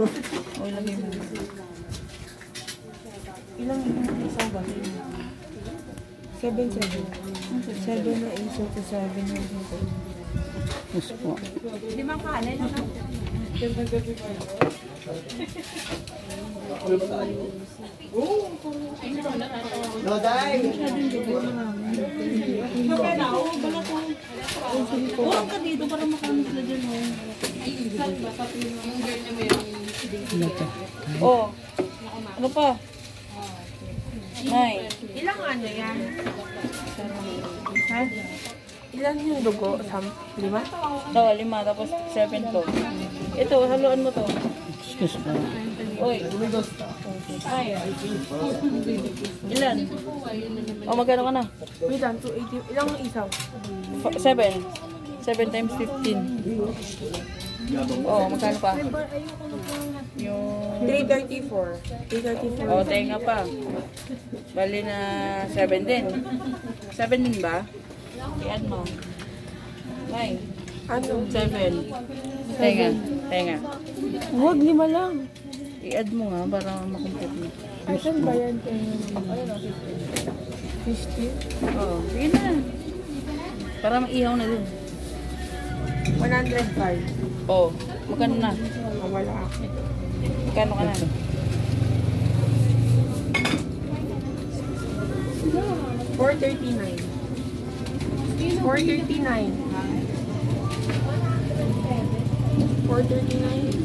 O, ilagay mo. Ilang isang ba? 7 na iso to 7 na iso. Yes po. 5 kanin, ano? Loday! Huwag ka dito para makamis na dyan. Oh. Ano pa? Nay. Ilang ano yan? Ha? Ilan yung dugo? 5? Oo, 5. Tapos 7 to. Ito, haluan mo to. Excuse me. Uy. Ay. Ilan? O, magkano ka na? Wait lang, 280. Ilang isaw? 7. 7 times 15. Oh, magkano pa? Yung... 334. 334. Oh, tenga pa. Bali na 7 din. 7 din ba? I-add mo. 9. Ano? 7. Tenga. Huwag, 5 lang. I-add mo nga para makomplete mo. Asan ba yan? 50? Oo, sige na. Para maihaw na din. 105. Oo, magkano na? Wala ako. Magkano ka na? 439. 439.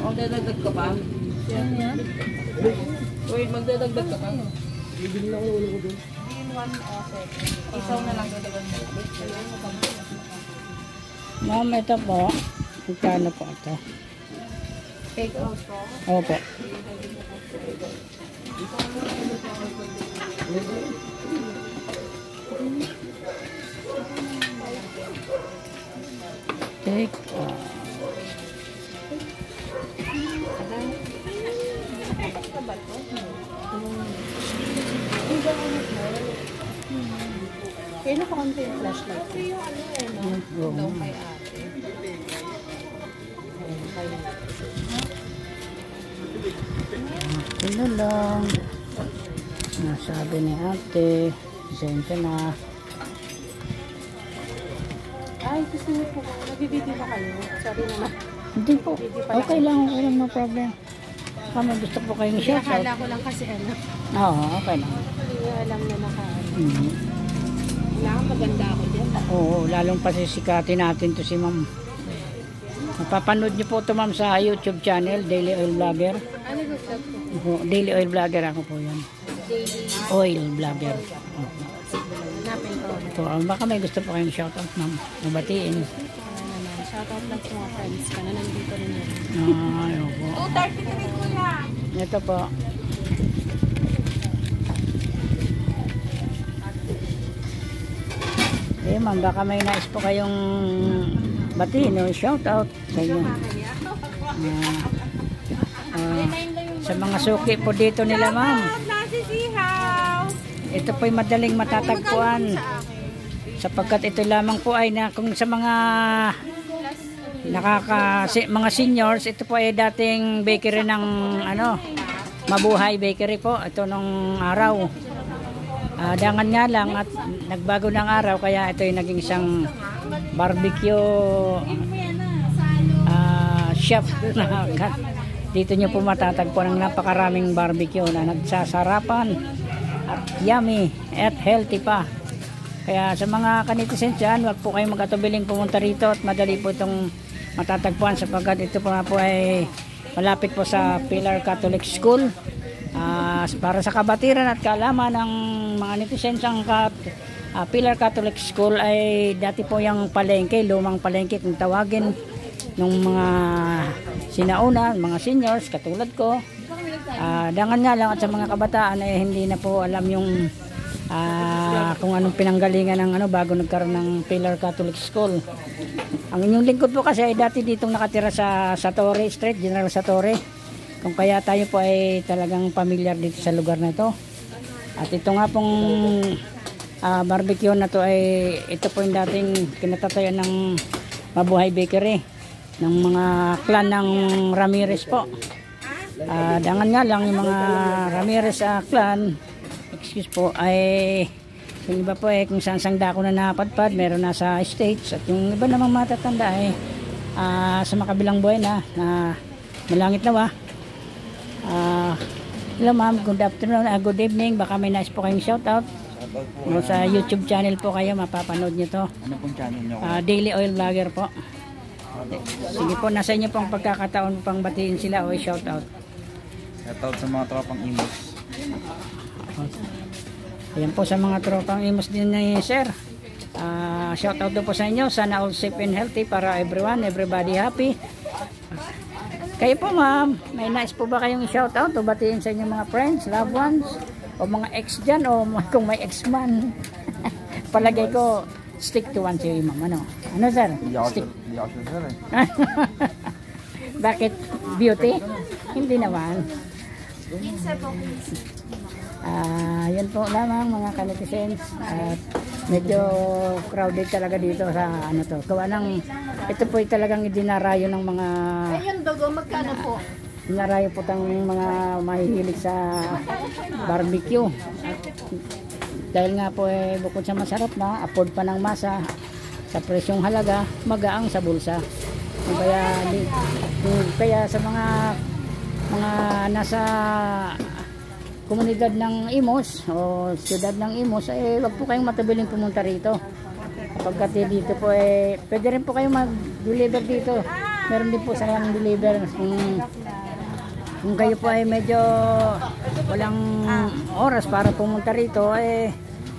O, dadagdag ka pa? Yan. Uy, magdadagdag ka pa. Isaw na lang dadagdag mo. Ma'am, ito po. Magkano po ito? Take out po. Opo. Take out. Kailan pa konti yung flashlight? Yung ano eh, no? Daw kay ate. Ito lang. Nasabi ni ate. Sente na. Ay, gusto niyo po ba? Nagbibideo ba kayo? Sorry naman. Hindi po. Okay lang. Okay lang. No problem. Kami gusto po kayong shoutout. Akala ko lang kasi ano. Oo, okay lang. Hindi ko alam na naka-ano. Kailangan maganda ako dyan. Oo, lalong pasisikatin natin to si ma'am. Mapapanood niyo po to ma'am sa YouTube channel, Daily Oil Vlogger. Ano gusto ko? Opo, Daily Oil Vlogger ako po yan. Daily. Oil Vlogger. Opo. Hanapin ko. So, baka may gusto po kayong shoutout ma'am. Mabatiin. Shoutout lang sa mga friends ka na nandito rin yun. Ay, opo. 233 kuya! Ito po. Eh ma'am, baka may nais po kayong batiin o shoutout sa inyo. Sa mga suki po dito nila ma'am. Ito po'y madaling matatagpuan. Sapagkat ito lamang po ay na kung sa mga mga seniors, ito po ay dating bakery ng ano, Mabuhay Bakery po. Ito nung araw. Dangan nga lang at nagbago ng araw kaya ito ay naging isang barbecue chef. Dito nyo po matatagpuan ng napakaraming barbecue na nagsasarapan at yummy at healthy pa. Kaya sa mga kanitizens dyan, wag po kayong magkatubiling pumunta rito at madali po itong matatagpuan sapagkat ito po ay malapit po sa Pilar Catholic School. Para sa kabatiran at kaalaman ng mga netizens ang Pilar Catholic School ay dati po yung palengke, lumang palengke kung tawagin ng mga sinauna, mga seniors katulad ko. Dangan nga lang at sa mga kabataan ay hindi na po alam yung kung anong pinanggalingan ng ano bago nagkaroon ng Pilar Catholic School. Ang inyong lingkod po kasi ay dati ditong nakatira sa Satorre Street, General Satorre. Kung kaya tayo po ay talagang pamilyar dito sa lugar na ito. At ito nga pong barbecue na to ay ito po yung dating kinatatayan ng Mabuhay Bakery ng mga clan ng Ramirez po. Dangan nga lang yung mga Ramirez clan, excuse po, ay yung iba po kung saan dako na napadpad, meron nasa States, at yung iba namang matatanda ay sa makabilang buhay na malangit nawa. Hello ma'am, good afternoon, good evening, baka may nais po kayong shoutout. Sa YouTube channel po kayo, mapapanood nyo to. Ano pong channel nyo? Daily Oil Vlogger po. Sige po, nasa inyo pong pagkakataon pang batiin sila o shoutout. Shoutout sa mga tropang imos. Ayan po sa mga tropang imos din ni sir. Shoutout po sa inyo. Sana all safe and healthy para everyone, everybody happy. Kayo po ma'am, may nais po ba kayong shoutout o batiin sa inyong mga friends, loved ones, o mga ex dyan, o kung may ex man? Palagay ko, stick to one si ma'am. Ano sir? Stick. Hindi ako sir eh. Bakit? Beauty? Hindi naman. Yan po lamang mga kanetizens. At medyo crowded talaga dito sa ano to. Gawa ng, ito po ay talagang idinarayo ng mga... Ayun, dogo, magkano po? Dinarayo po tang mga mahihilig sa barbecue. At dahil nga po bukod sa masarap na, afford pa ng masa, sa presyong halaga, magaang sa bulsa. Kaya sa mga nasa komunidad ng Imos o siyudad ng Imos, wag po kayong matabiling pumunta rito. Pagkat dito po pwede rin po kayong mag-deliver dito. Meron din po sayang deliver. Kung kayo po ay medyo walang oras para pumunta rito,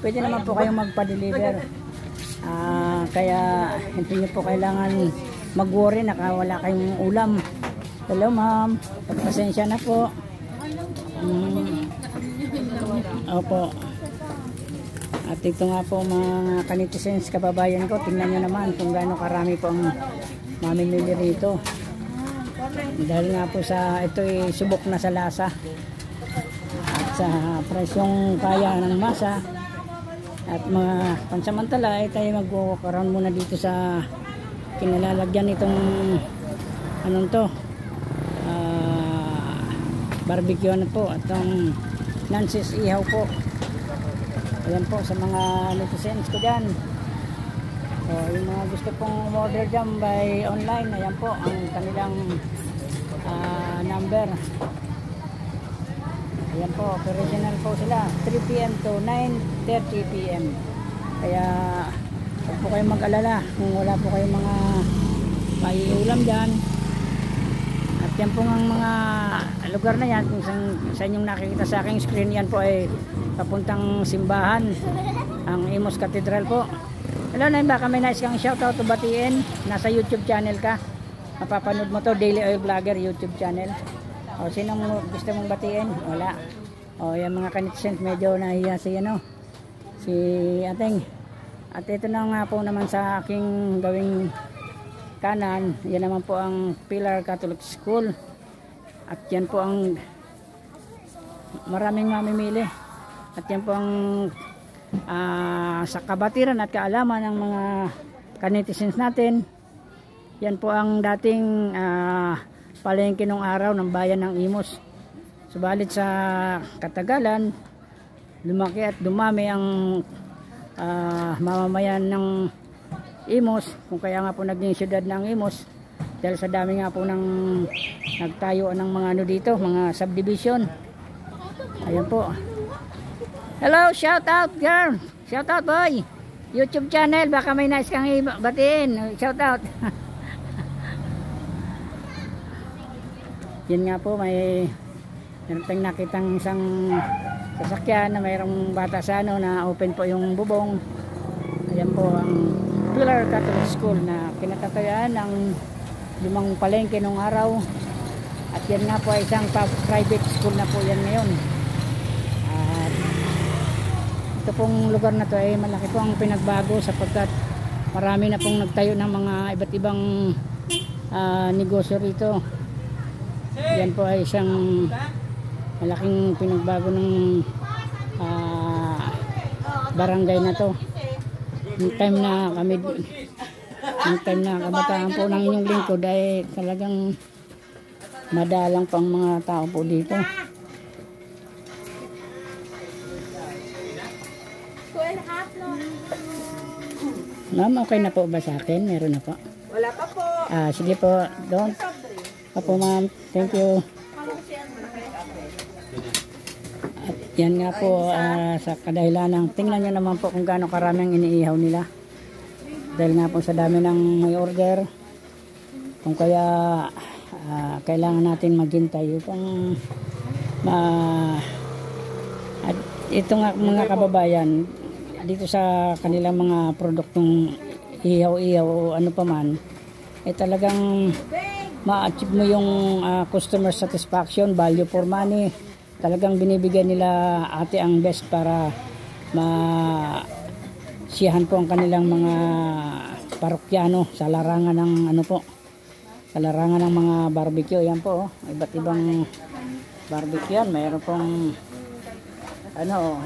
pwede naman po kayong magpa-deliver. Kaya hindi nyo po kailangan mag-worry na wala kayong ulam. Hello ma'am, pagpasensya na po. Opo. At ito nga po mga kanitizens, kababayan ko, tingnan nyo naman kung gaano karami po ang mamimili rito. Dahil nga po sa ito'y subok na sa lasa at sa presyong kaya ng masa. At mga pansamantala ay tayo magkukaroon muna dito sa kinalalagyan itong anong to, barbecue na po, at itong Nancy's Ihaw po. Ayan po sa mga netizens ko dyan. So, yung mga gusto pong order dyan by online, ayan po ang kanilang number. Ayan po, original po sila, 3 PM to 9:30 PM. Kaya huwag po kayong mag-alala kung wala po kayong mga maiulam dyan. At yan po ang mga lugar na yan, kung sa inyong nakikita sa aking screen, yan po ay papuntang simbahan, ang Imos Cathedral po. Hello na, baka may nais kang shoutout o batiin, nasa YouTube channel ka, mapapanood mo to, Daily Oil Vlogger YouTube channel. O sinong gusto mong batiin? Wala. O yung mga kanitsent, medyo nahiya si ating. At ito na nga po naman sa aking gawing kanan, yan naman po ang Pillar Catholic School. At yan po ang maraming mamimili. At yan po ang sa kabatiran at kaalaman ng mga kanitizens natin. Yan po ang dating palengke nung araw ng bayan ng Imos. Subalit sa katagalan, lumaki at dumami ang mamamayan ng Imos, kung kaya nga po naging siyudad ng Imos dahil sa dami nga po ng nagtayo ng mga ano dito, mga subdivision. Ayan po. Hello, shout out girl, shout out boy, YouTube channel, baka may nais kang batiin, shout out. Yan nga po, meron tayong nakitang isang sasakyan na mayroong bata sa ano na open po yung bubong. Ayan po ang Pillar Catholic School na kinatatayaan ng 5 palengke nung araw. At yan nga po ay isang private school na po yan ngayon. At ito pong lugar na to ay malaki po ang pinagbago sapagkat marami na pong nagtayo ng mga iba't ibang negosyo rito. Yan po ay isang malaking pinagbago ng barangay na to. Yung time na kabataan po ng inyong lingkod ay talagang madalang pang mga tao po dito. Ma'am, okay na po ba sa akin? Meron na po. Wala pa po. Sige po, don't. Opo ma'am, thank you. At yan nga po sa kadahilanang, tingnan nyo naman po kung gaano karaming iniihaw nila. Dahil nga po sa dami ng may order, kung kaya kailangan natin maghintay upang at ito nga mga kababayan, dito sa kanilang mga produktong ihaw-ihaw o ano pa man, talagang ma-achieve mo yung customer satisfaction, value for money. Talagang binibigyan nila ate ang best para siyahan po ang kanilang mga parokyano sa larangan ng ano po, sa larangan ng mga barbecue. Yan po, iba't ibang barbecue yan. Mayroon pong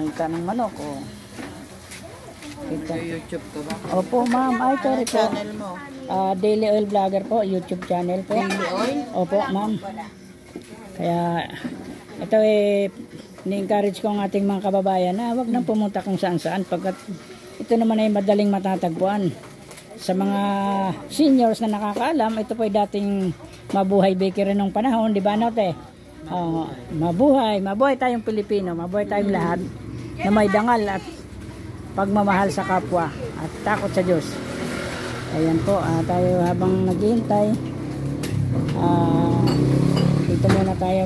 hika ng manok o YouTube ko ba? opo ma'am, ay sorry po. Channel mo? Daily Oil Vlogger po, YouTube channel po. Daily Oil? Opo ma'am. Kaya ito ni-encourage ko ang ating mga kababayan na wag nang pumunta kung saan-saan pagkat ito naman ay madaling matatagpuan. Sa mga seniors na nakakaalam, ito po ay dating Mabuhay Bakery nung panahon, di ba note? Mabuhay tayong Pilipino, mabuhay tayong lahat na may dangal at pagmamahal sa kapwa at takot sa Diyos. Ayan po, tayo habang naghihintay, dito muna tayo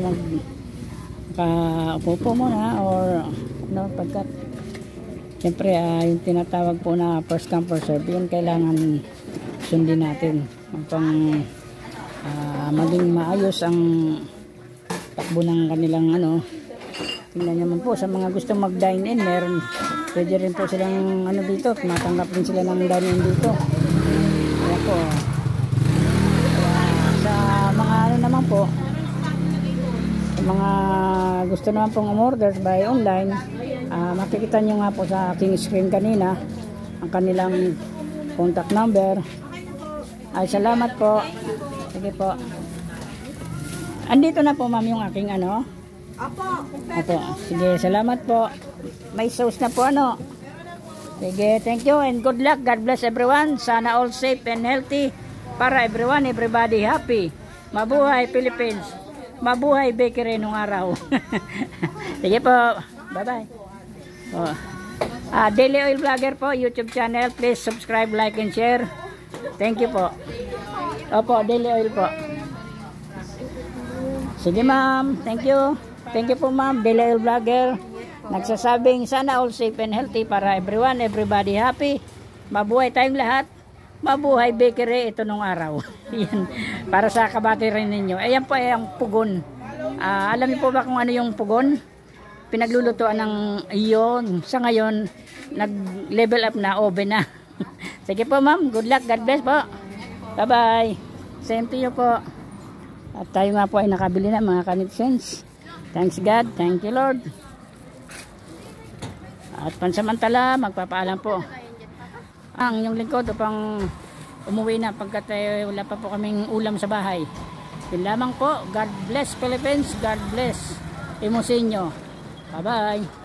upo muna or pagkat siyempre yung tinatawag po na first come first serve, yun kailangan sundin natin upang maging maayos ang takbo ng kanilang tingnan naman po sa mga gusto mag dine in, meron pwede rin po silang dito, matanggap din sila ng dine in dito. Kaya po sa mga naman po, sa mga gusto naman pong umorder by online, makikita nyo nga po sa aking screen kanina ang kanilang contact number. Ay salamat po. Sige po, andito na po ma'am yung aking Opo, sige, salamat po. May sauce na po Sige, thank you and good luck. God bless everyone. Sana all safe and healthy para everybody happy. Mabuhay Philippines. Mabuhay bakery nung araw. Sige po. Bye-bye. Daily Oil Vlogger po, YouTube channel. Please subscribe, like, and share. Thank you po. Opo, Daily Oil po. Sige ma'am, thank you. Thank you po ma'am, Daily Oil Vlogger. Nagsasabing sana all safe and healthy para everybody happy. Mabuhay tayong lahat. Mabuhay bakery ito nung araw. Yan, para sa kabati rin ninyo. Ayan po ay ang pugon. Alam niyo po ba kung ano yung pugon? Pinaglulutuan ng iyon. Sa ngayon, nag-level up na, oven na. Sige po ma'am, good luck, God bless po. Bye-bye. Same to you po. At tayo nga po ay nakabili na mga kanitsens. Thanks God, thank you Lord. At pansamantala, magpapaalam po ang inyong lingkod upang umuwi na pagkat wala pa po kaming ulam sa bahay. Yun lamang po. God bless Philippines, God bless Imosinyo. Bye bye.